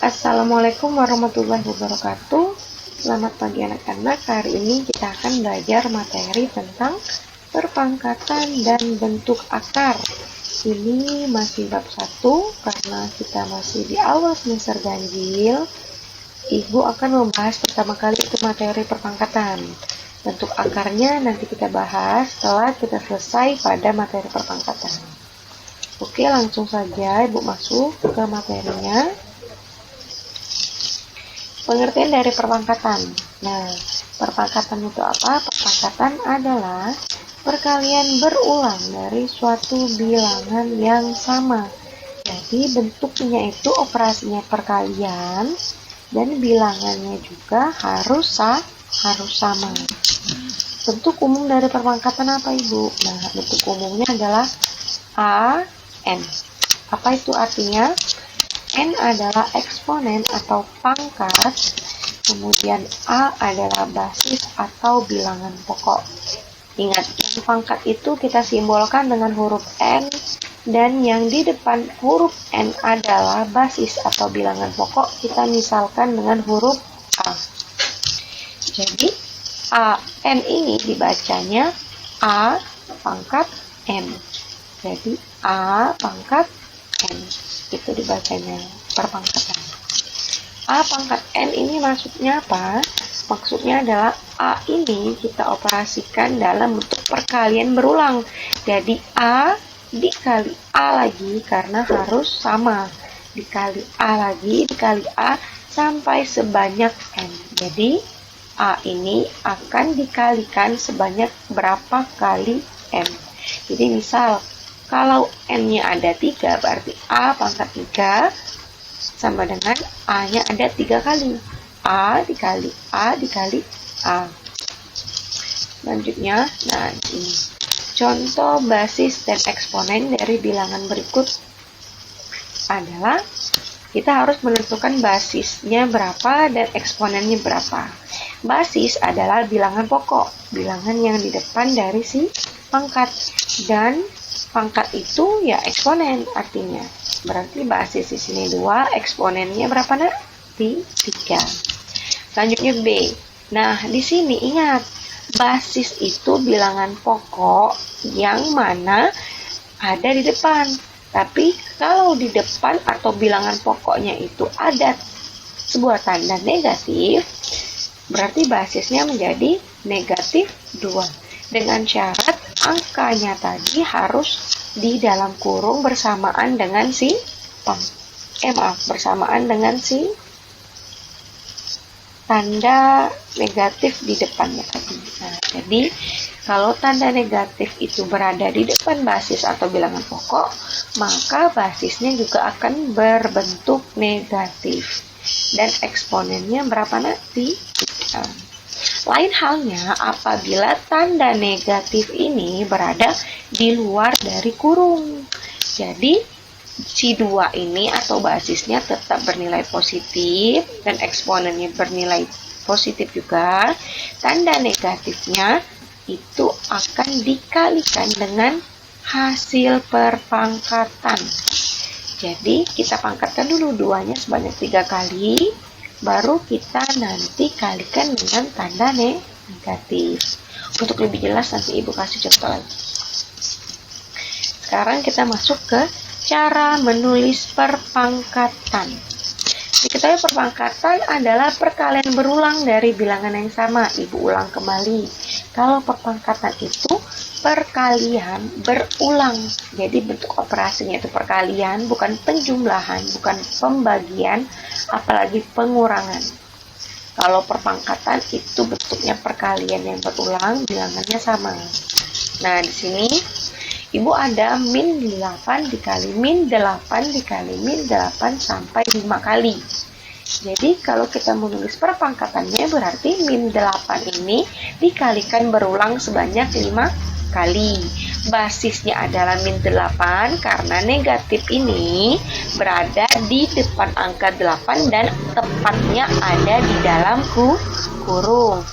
Assalamualaikum warahmatullahi wabarakatuh. Selamat pagi anak-anak. Hari ini kita akan belajar materi tentang perpangkatan dan bentuk akar. Ini masih bab 1 karena kita masih di awal semester ganjil. Ibu akan membahas pertama kali itu materi perpangkatan. Bentuk akarnya nanti kita bahas setelah kita selesai pada materi perpangkatan. Oke, langsung saja Ibu masuk ke materinya. Pengertian dari perpangkatan. Nah, perpangkatan itu apa? Perpangkatan adalah perkalian berulang dari suatu bilangan yang sama. Jadi bentuknya itu operasinya perkalian dan bilangannya juga harus sama. Bentuk umum dari perpangkatan apa, Ibu? Nah, bentuk umumnya adalah A, N. Apa itu artinya? N adalah eksponen atau pangkat, kemudian A adalah basis atau bilangan pokok. Ingat, yang pangkat itu kita simbolkan dengan huruf N, dan yang di depan huruf N adalah basis atau bilangan pokok, kita misalkan dengan huruf A. Jadi, AN ini dibacanya A pangkat N. Jadi, A pangkat N. Itu dibacanya perpangkatan. A pangkat N ini maksudnya apa? Maksudnya adalah A ini kita operasikan dalam bentuk perkalian berulang. Jadi A dikali A lagi karena harus sama. Dikali A lagi, dikali A sampai sebanyak N. Jadi A ini akan dikalikan sebanyak berapa kali M. Jadi misal kalau N-nya ada 3, berarti A pangkat 3 sama dengan A-nya ada 3 kali. A dikali A dikali A. Selanjutnya, nah ini. Contoh basis dan eksponen dari bilangan berikut adalah kita harus menentukan basisnya berapa dan eksponennya berapa. Basis adalah bilangan pokok, bilangan yang di depan dari si pangkat. Dan pangkat itu ya eksponen artinya. Berarti basis di sini 2, eksponennya berapa nak? 3. Selanjutnya B. Nah, di sini ingat, basis itu bilangan pokok yang mana ada di depan. Tapi kalau di depan atau bilangan pokoknya itu ada sebuah tanda negatif, berarti basisnya menjadi negatif 2. Dengan syarat angkanya tadi harus di dalam kurung bersamaan dengan si bersamaan dengan si tanda negatif di depannya tadi. Nah, jadi kalau tanda negatif itu berada di depan basis atau bilangan pokok, maka basisnya juga akan berbentuk negatif dan eksponennya berapa nanti? Lain halnya apabila tanda negatif ini berada di luar dari kurung. Jadi, si 2 ini atau basisnya tetap bernilai positif dan eksponennya bernilai positif juga. Tanda negatifnya itu akan dikalikan dengan hasil perpangkatan. Jadi, kita pangkatkan dulu 2-nya sebanyak 3 kali. Baru kita nanti kalikan dengan tanda negatif. Untuk lebih jelas nanti Ibu kasih contoh lagi. Sekarang kita masuk ke cara menulis perpangkatan. Diketahui perpangkatan adalah perkalian berulang dari bilangan yang sama. Ibu ulang kembali. Kalau perpangkatan itu perkalian berulang. Jadi bentuk operasinya itu perkalian, bukan penjumlahan, bukan pembagian, apalagi pengurangan. Kalau perpangkatan itu bentuknya perkalian yang berulang, bilangannya sama. Nah, di sini Ibu ada min 8 dikali min 8 dikali min 8 sampai 5 kali. Jadi kalau kita menulis perpangkatannya berarti min 8 ini dikalikan berulang sebanyak 5 kali. Basisnya adalah min 8 karena negatif ini berada di depan angka 8 dan tepatnya ada di dalam kurung.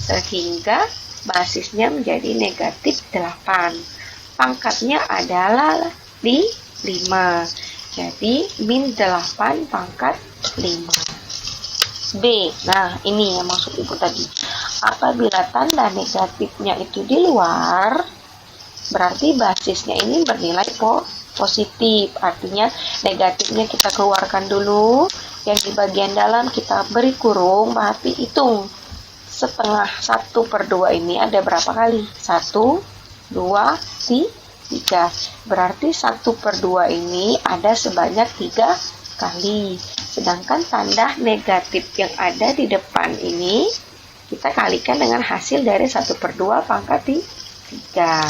Sehingga basisnya menjadi negatif 8. Pangkatnya adalah di 5. Jadi min 8 pangkat 5. B. Nah, ini yang maksud Ibu tadi. Apabila tanda negatifnya itu di luar, berarti basisnya ini bernilai positif. Artinya negatifnya kita keluarkan dulu. Yang di bagian dalam kita beri kurung. Berarti hitung setengah 1/2 ini ada berapa kali? 1, 2, 3. Berarti 1/2 ini ada sebanyak 3 kali. Sedangkan tanda negatif yang ada di depan ini kita kalikan dengan hasil dari 1/2 pangkat 3.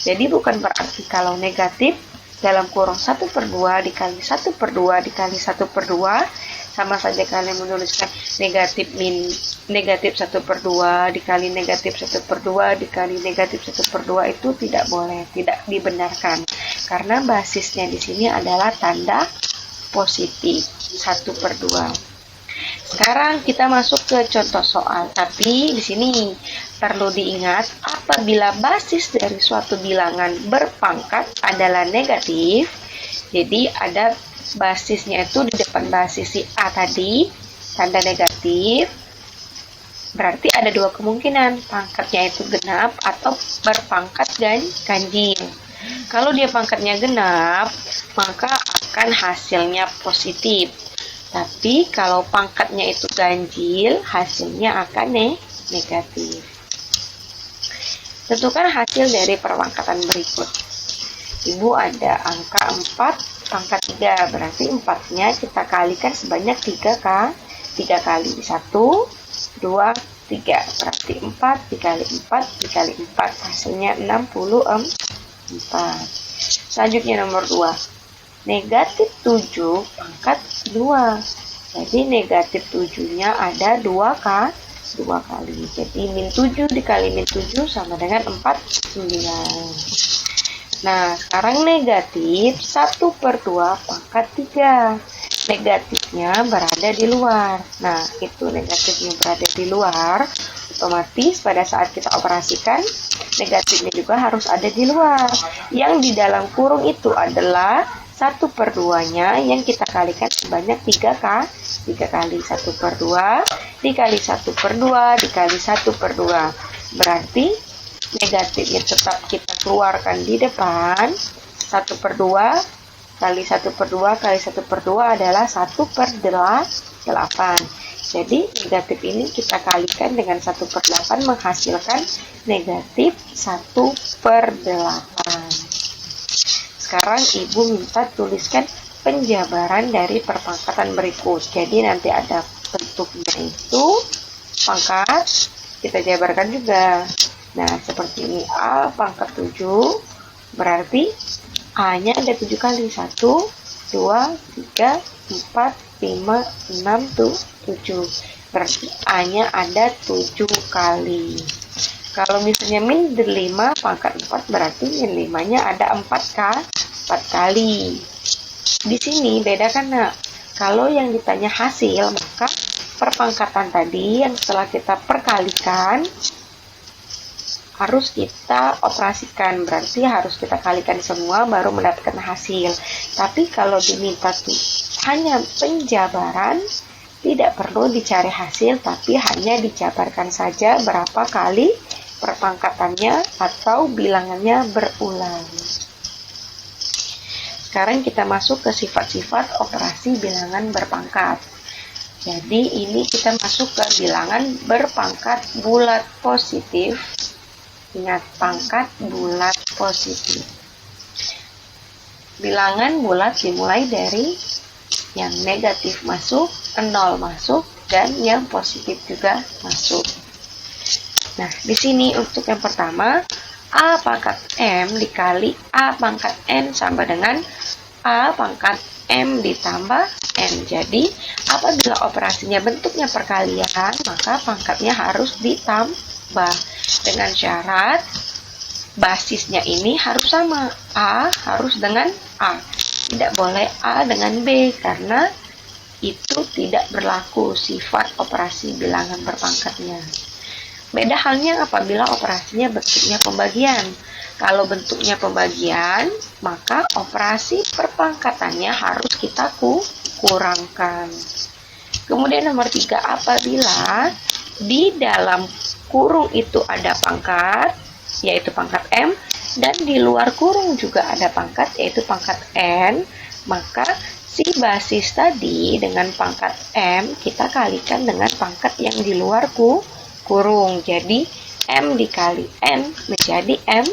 Jadi bukan berarti kalau negatif dalam kurung 1/2 dikali 1/2 dikali 1/2 sama saja kalian menuliskan negatif 1/2 dikali negatif 1/2 dikali negatif 1/2 itu tidak boleh, tidak dibenarkan. Karena basisnya di sini adalah tanda positif 1/2. Sekarang kita masuk ke contoh soal. Tapi di sini perlu diingat apabila basis dari suatu bilangan berpangkat adalah negatif, jadi ada basisnya itu di depan basis si A tadi, tanda negatif, berarti ada 2 kemungkinan, pangkatnya itu genap atau berpangkat ganjil. Kalau dia pangkatnya genap, maka akan hasilnya positif. Tapi kalau pangkatnya itu ganjil, hasilnya akan negatif. Tentukan hasil dari perpangkatan berikut. Ibu ada angka 4 pangkat 3, berarti 4-nya kita kalikan sebanyak 3 kali. 1, 2, 3. Berarti 4 dikali 4 dikali 4. Hasilnya 64. Selanjutnya nomor 2. Negatif 7 pangkat 2. Jadi negatif 7-nya ada 2 kali. Jadi min 7 dikali min 7 sama dengan 49. Nah, sekarang negatif 1/2 pangkat 3. Negatifnya berada di luar. Nah, itu negatifnya berada di luar. Otomatis pada saat kita operasikan, negatifnya juga harus ada di luar. Yang di dalam kurung itu adalah 1/2-nya yang kita kalikan sebanyak 3 kali. 1/2 dikali 1/2 dikali 1/2. Berarti negatifnya tetap kita keluarkan di depan. 1/2 kali 1/2 kali 1/2 adalah 1/8. Jadi negatif ini kita kalikan dengan 1/8 menghasilkan negatif 1/8. Sekarang Ibu minta tuliskan penjabaran dari perpangkatan berikut. Jadi nanti ada bentuknya itu pangkat, kita jabarkan juga. Nah, seperti ini. A pangkat 7, berarti A-nya ada 7 kali. 1, 2, 3, 4, 5, 6, 7. Berarti A-nya ada 7 kali. Kalau misalnya min 5 pangkat 4, berarti min 5-nya ada 4 kali. Di sini bedakan, Nak. Kalau yang ditanya hasil, maka perpangkatan tadi yang setelah kita perkalikan harus kita operasikan, berarti harus kita kalikan semua baru mendapatkan hasil. Tapi kalau diminta hanya penjabaran, tidak perlu dicari hasil, tapi hanya dijabarkan saja berapa kali perpangkatannya atau bilangannya berulang. Sekarang kita masuk ke sifat-sifat operasi bilangan berpangkat. Jadi ini kita masuk ke bilangan berpangkat bulat positif. Ingat, pangkat bulat positif. Bilangan bulat dimulai dari yang negatif masuk, 0 masuk, dan yang positif juga masuk. Nah, di sini untuk yang pertama, A pangkat M dikali A pangkat N sama dengan A pangkat M ditambah N. Jadi, apabila operasinya bentuknya perkalian, maka pangkatnya harus ditambah. Dengan syarat basisnya ini harus sama. A harus dengan A. Tidak boleh A dengan B, karena itu tidak berlaku sifat operasi bilangan berpangkatnya. Beda halnya apabila operasinya bentuknya pembagian. Kalau bentuknya pembagian, maka operasi perpangkatannya harus kita kurangkan. Kemudian nomor 3, apabila di dalam kurung itu ada pangkat, yaitu pangkat M, dan di luar kurung juga ada pangkat, yaitu pangkat N, maka si basis tadi dengan pangkat M kita kalikan dengan pangkat yang di luar kurung. Jadi M dikali N menjadi N.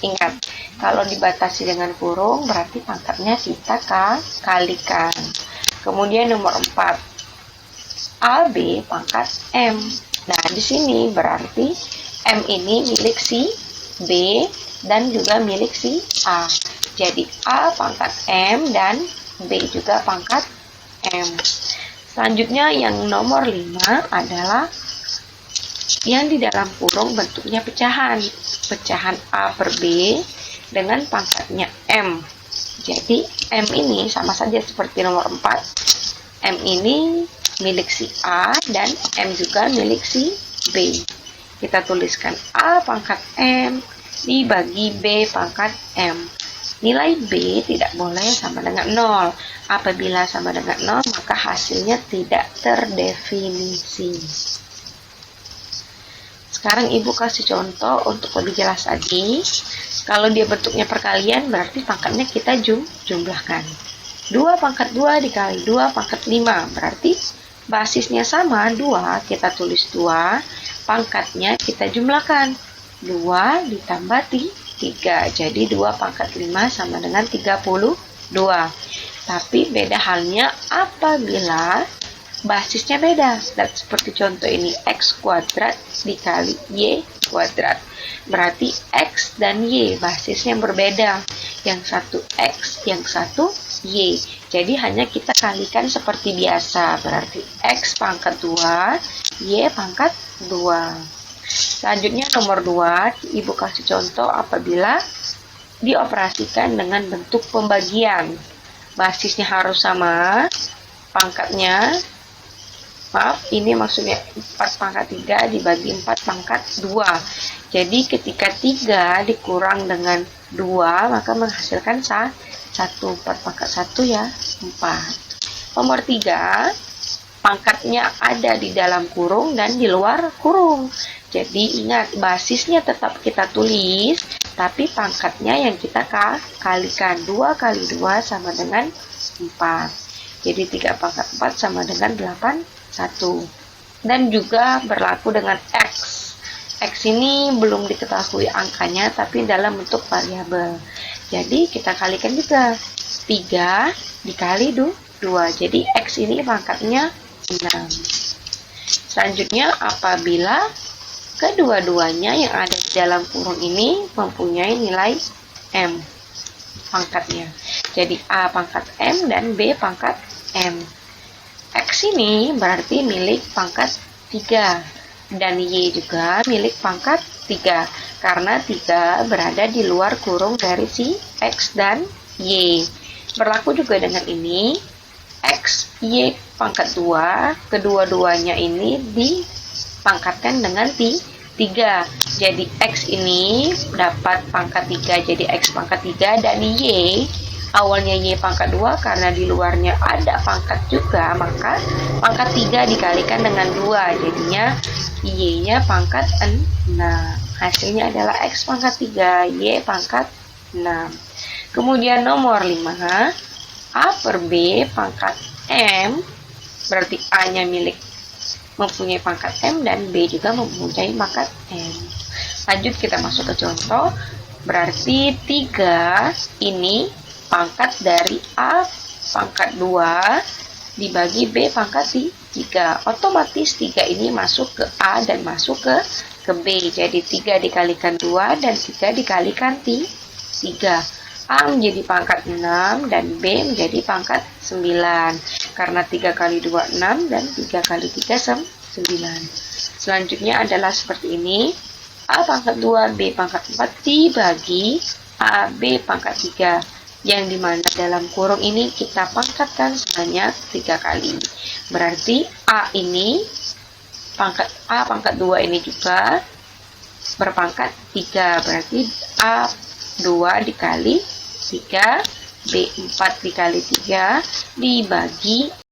Ingat, kalau dibatasi dengan kurung berarti pangkatnya kita kalikan. Kemudian nomor 4, AB pangkat M. Nah, di sini berarti M ini milik si B dan juga milik si A. Jadi A pangkat M dan B juga pangkat M. Selanjutnya yang nomor 5 adalah yang di dalam kurung bentuknya pecahan. Pecahan A per B dengan pangkatnya M. Jadi M ini sama saja seperti nomor 4. M ini milik si A dan M juga milik si B. Kita tuliskan A pangkat M dibagi B pangkat M. Nilai B tidak boleh sama dengan 0. Apabila sama dengan 0, maka hasilnya tidak terdefinisi. Sekarang Ibu kasih contoh untuk lebih jelas lagi. Kalau dia bentuknya perkalian, berarti pangkatnya kita jumlahkan. 2 pangkat 2 dikali 2 pangkat 5. Berarti basisnya sama, 2, kita tulis 2. Pangkatnya kita jumlahkan. 2 ditambah 3. Jadi 2 pangkat 5 sama dengan 32. Tapi beda halnya apabila basisnya beda. Dan seperti contoh ini, X kuadrat dikali Y kuadrat. Berarti X dan Y basisnya berbeda. Yang satu X, yang satu Y. Jadi hanya kita kalikan seperti biasa. Berarti X pangkat 2, Y pangkat 2. Selanjutnya nomor 2, Ibu kasih contoh apabila dioperasikan dengan bentuk pembagian. Basisnya harus sama, pangkatnya, ini maksudnya 4 pangkat 3 dibagi 4 pangkat 2. Jadi ketika 3 dikurang dengan 2, maka menghasilkan 1. 4 pangkat 1 ya, 4. Nomor 3, pangkatnya ada di dalam kurung dan di luar kurung. Jadi ingat, basisnya tetap kita tulis, tapi pangkatnya yang kita kalikan. 2 kali 2 sama dengan 4. Jadi 3 pangkat 4 sama dengan 81. Dan juga berlaku dengan X. X ini belum diketahui angkanya, tapi dalam bentuk variabel. Jadi kita kalikan juga. 3 dikali 2. Jadi X ini pangkatnya 6. Selanjutnya apabila kedua-duanya yang ada di dalam kurung ini mempunyai nilai M pangkatnya. Jadi A pangkat M dan B pangkat M. X ini berarti milik pangkat 3 dan Y juga milik pangkat 3 karena 3 berada di luar kurung dari si X dan Y. Berlaku juga dengan ini. X, Y pangkat 2, kedua-duanya ini dipangkatkan dengan 3. Jadi X ini dapat pangkat 3, jadi X pangkat 3, dan Y, awalnya Y pangkat 2, karena di luarnya ada pangkat juga, maka pangkat 3 dikalikan dengan 2, jadinya Y-nya pangkat 6. Hasilnya adalah X pangkat 3, Y pangkat 6. Kemudian nomor 5, A per B pangkat M, berarti A-nya mempunyai pangkat M dan B juga mempunyai pangkat M. Lanjut kita masuk ke contoh. Berarti 3 ini pangkat dari A pangkat 2 dibagi B pangkat 3. Otomatis 3 ini masuk ke A dan masuk ke B. Jadi 3 dikalikan 2 dan 3 dikalikan 3. A menjadi pangkat 6 dan B menjadi pangkat 9. Karena 3 kali 2 6 dan 3 kali 3 9. Selanjutnya adalah seperti ini. A pangkat 2, B pangkat 4 dibagi A, B pangkat 3. Yang dimana dalam kurung ini kita pangkatkan sebanyak 3 kali. Berarti A ini, A pangkat 2 ini juga berpangkat 3, berarti A 2 dikali 3, B 4 dikali 3 dibagi